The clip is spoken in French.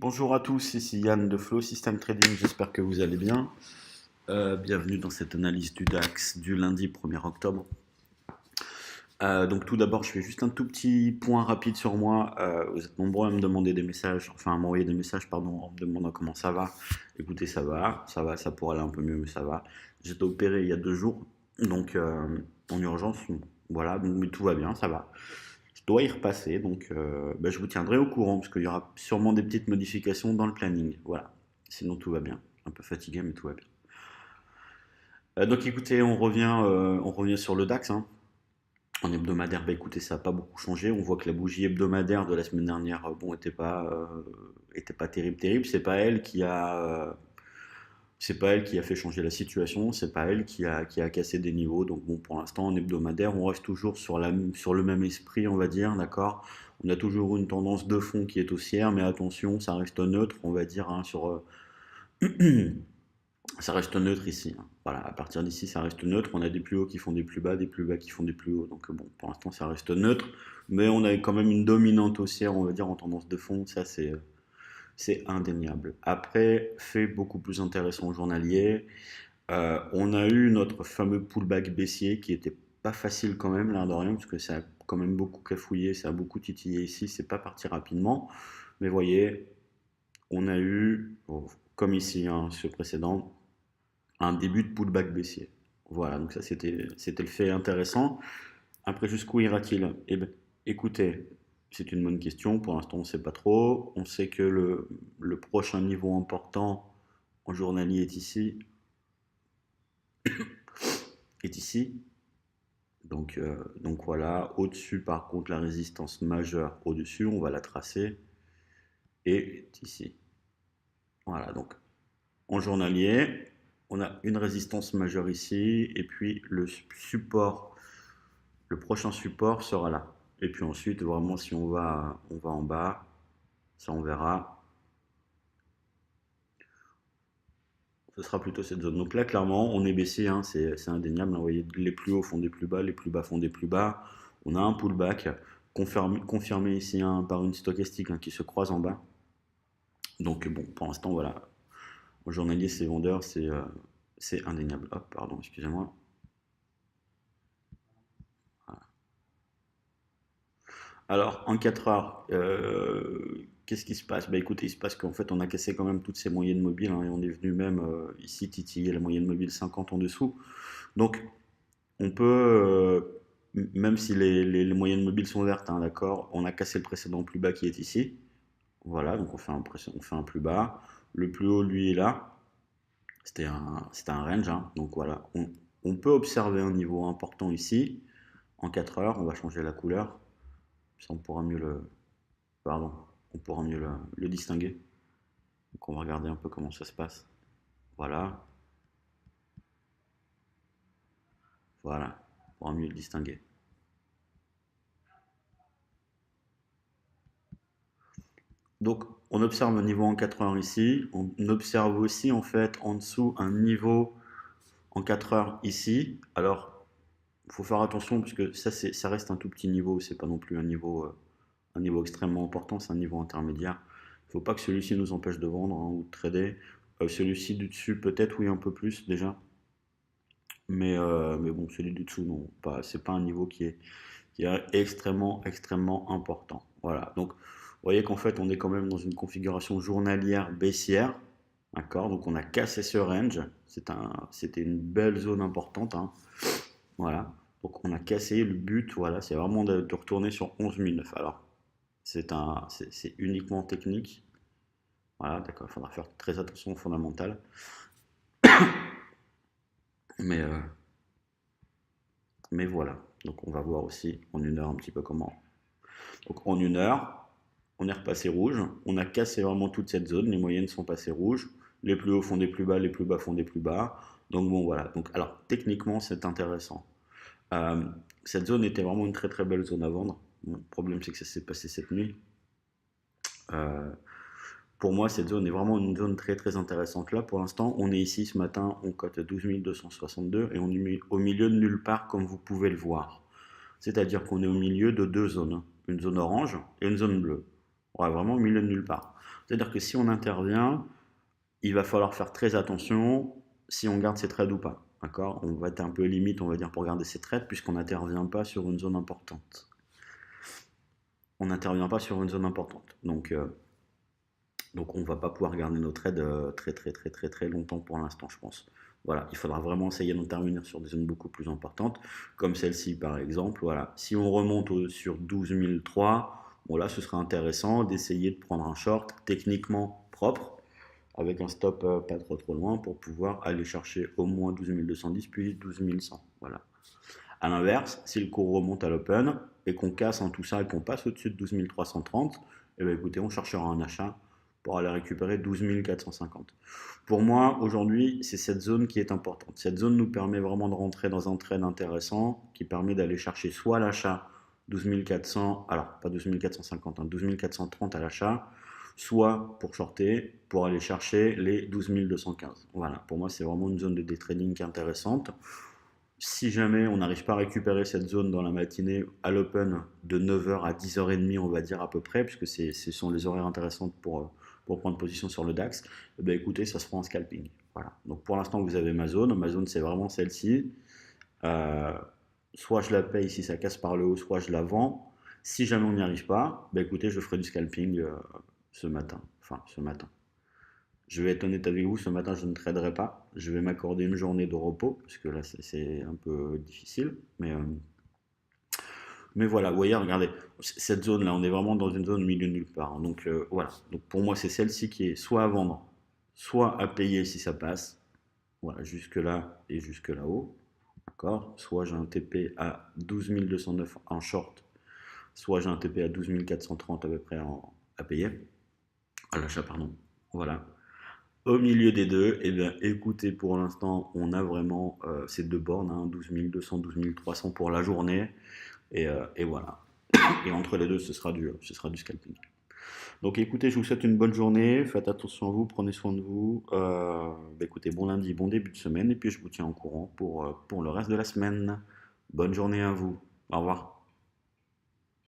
Bonjour à tous, ici Yann de Flow System Trading, j'espère que vous allez bien. Bienvenue dans cette analyse du DAX du lundi 1er octobre. Donc tout d'abord, je fais juste un tout petit point rapide sur moi. Vous êtes nombreux à me demander des messages, enfin à m'envoyer des messages, pardon, en me demandant comment ça va. Écoutez, ça va, ça pourrait aller un peu mieux, mais ça va. J'étais opéré il y a 2 jours, donc en urgence, voilà, mais tout va bien, ça va. Je dois y repasser, donc je vous tiendrai au courant, parce qu'il y aura sûrement des petites modifications dans le planning. Voilà, sinon tout va bien. Un peu fatigué, mais tout va bien. Donc écoutez, on revient sur le DAX, hein. En hebdomadaire, écoutez, ça n'a pas beaucoup changé. On voit que la bougie hebdomadaire de la semaine dernière, bon, était pas terrible, terrible. C'est pas elle qui a fait changer la situation, c'est pas elle qui a cassé des niveaux. Donc bon, pour l'instant, en hebdomadaire, on reste toujours sur le même esprit, on va dire, d'accord. On a toujours une tendance de fond qui est haussière, mais attention, ça reste neutre, on va dire, hein, ça reste neutre ici, hein. Voilà, à partir d'ici, ça reste neutre. On a des plus hauts qui font des plus bas qui font des plus hauts. Donc bon, pour l'instant, ça reste neutre, mais on a quand même une dominante haussière, on va dire, en tendance de fond. Ça, c'est indéniable. Après, fait beaucoup plus intéressant au journalier. On a eu notre fameux pullback baissier qui était pas facile quand même, l'air de rien, parce que ça a quand même beaucoup cafouillé, ça a beaucoup titillé ici, c'est pas parti rapidement. Mais voyez, on a eu, bon, comme ici, hein, ce précédent, un début de pullback baissier. Voilà, donc ça c'était le fait intéressant. Après, jusqu'où ira-t-il? Eh ben, écoutez, c'est une bonne question. Pour l'instant, on ne sait pas trop. On sait que le prochain niveau important en journalier est ici. Est ici. Donc voilà. Au-dessus, par contre, la résistance majeure au-dessus, on va la tracer. Et ici. Voilà. Donc en journalier, on a une résistance majeure ici. Et puis le support, le prochain support sera là. Et puis ensuite, vraiment, si on va en bas, ça on verra. Ce sera plutôt cette zone. Donc là, clairement, on est baissé, hein, c'est indéniable, hein. Vous voyez, les plus hauts font des plus bas, les plus bas font des plus bas. On a un pullback confirmé ici, hein, par une stochastique, hein, qui se croise en bas. Donc bon, pour l'instant, voilà. Au journalier, c'est vendeur, c'est indéniable. Hop, pardon, excusez-moi. Voilà. Alors, en 4 heures, qu'est-ce qui se passe? Bah écoutez, il se passe qu'en fait, on a cassé quand même toutes ces moyennes mobiles, hein, et on est venu même ici titiller la moyenne mobile 50 en dessous. Donc, on peut, même si les moyennes mobiles sont vertes, hein, d'accord, on a cassé le précédent plus bas qui est ici. Voilà, donc on fait un plus bas. Le plus haut, lui, est là. C'était un range, hein, donc voilà. On peut observer un niveau important ici. En 4 heures, on va changer la couleur. Ça, on pourra mieux pardon, on pourra mieux le distinguer. Donc on va regarder un peu comment ça se passe. Voilà, voilà, on pourra mieux le distinguer. Donc, on observe un niveau en 4 heures ici. On observe aussi, en fait, en dessous, un niveau en 4 heures ici. Alors, il faut faire attention parce que ça reste un tout petit niveau. C'est pas non plus un niveau extrêmement important. C'est un niveau intermédiaire. Il ne faut pas que celui-ci nous empêche de vendre, hein, ou de trader. Celui-ci du dessus, peut-être, oui, un peu plus déjà. Mais bon, celui du dessous, non. C'est pas un niveau qui est extrêmement, extrêmement important. Voilà. Donc, vous voyez qu'en fait, on est quand même dans une configuration journalière baissière. D'accord? Donc, on a cassé ce range. C'était une belle zone importante, hein. Voilà. Donc, on a cassé le but. Voilà. C'est vraiment de retourner sur 11 009. Alors, c'est uniquement technique. Voilà. D'accord. Il faudra faire très attention au fondamental. Mais, euh, mais voilà. Donc, on va voir aussi en 1 heure un petit peu comment. Donc, en 1 heure, on est repassé rouge, on a cassé vraiment toute cette zone, les moyennes sont passées rouges, les plus hauts font des plus bas, les plus bas font des plus bas. Donc bon voilà, donc alors techniquement c'est intéressant. Euh, cette zone était vraiment une très très belle zone à vendre. Bon, le problème c'est que ça s'est passé cette nuit. Euh, pour moi cette zone est vraiment une zone très très intéressante. Là pour l'instant on est ici ce matin, on cote 12 262 et on est au milieu de nulle part comme vous pouvez le voir. C'est-à-dire qu'on est au milieu de deux zones, une zone orange et une zone bleue. Ouais, vraiment au milieu de nulle part. C'est-à-dire que si on intervient, il va falloir faire très attention si on garde ses trades ou pas. D'accord? On va être un peu limite, on va dire, pour garder ses trades, puisqu'on n'intervient pas sur une zone importante. On n'intervient pas sur une zone importante. Donc on ne va pas pouvoir garder nos trades très très très très très longtemps pour l'instant, je pense. Voilà, il faudra vraiment essayer d'intervenir sur des zones beaucoup plus importantes, comme celle-ci par exemple. Voilà, si on remonte sur 12 003, bon là ce sera intéressant d'essayer de prendre un short techniquement propre, avec un stop pas trop loin pour pouvoir aller chercher au moins 12 210 puis 12 100. Voilà. À l'inverse, si le cours remonte à l'open et qu'on casse en tout ça et qu'on passe au-dessus de 12 330, eh bien écoutez, on cherchera un achat pour aller récupérer 12 450. Pour moi, aujourd'hui, c'est cette zone qui est importante. Cette zone nous permet vraiment de rentrer dans un trade intéressant qui permet d'aller chercher soit l'achat 12 400, alors pas 12 450, 12 430 à l'achat, soit pour shorter, pour aller chercher les 12 215. Voilà, pour moi, c'est vraiment une zone de day trading qui est intéressante. Si jamais on n'arrive pas à récupérer cette zone dans la matinée à l'open de 9h à 10h30, on va dire à peu près, puisque ce sont les horaires intéressantes pour prendre position sur le DAX, eh bien, écoutez, ça se fera en scalping. Voilà. Donc pour l'instant, vous avez ma zone. Ma zone, c'est vraiment celle-ci. Euh, Soit je la paye si ça casse par le haut, soit je la vends. Si jamais on n'y arrive pas, bah écoutez, je ferai du scalping ce matin. Enfin, ce matin. Je vais être honnête avec vous, ce matin je ne traderai pas. Je vais m'accorder une journée de repos, parce que là c'est un peu difficile. Mais voilà, vous voyez, regardez, cette zone-là, on est vraiment dans une zone au milieu de nulle part. Donc voilà, donc pour moi c'est celle-ci qui est soit à vendre, soit à payer si ça passe. Voilà, jusque là et jusque là-haut. D'accord? Soit j'ai un TP à 12 209 en short, soit j'ai un TP à 12 430 à peu près à payer, à l'achat, pardon. Voilà. Au milieu des deux, eh bien, écoutez, pour l'instant, on a vraiment ces deux bornes, hein, 12 200, 12 300 pour la journée, et voilà. Et entre les deux, ce sera du scalping. Donc écoutez, je vous souhaite une bonne journée, faites attention à vous, prenez soin de vous. Bah, écoutez, bon lundi, bon début de semaine, et puis je vous tiens au courant pour le reste de la semaine. Bonne journée à vous. Au revoir.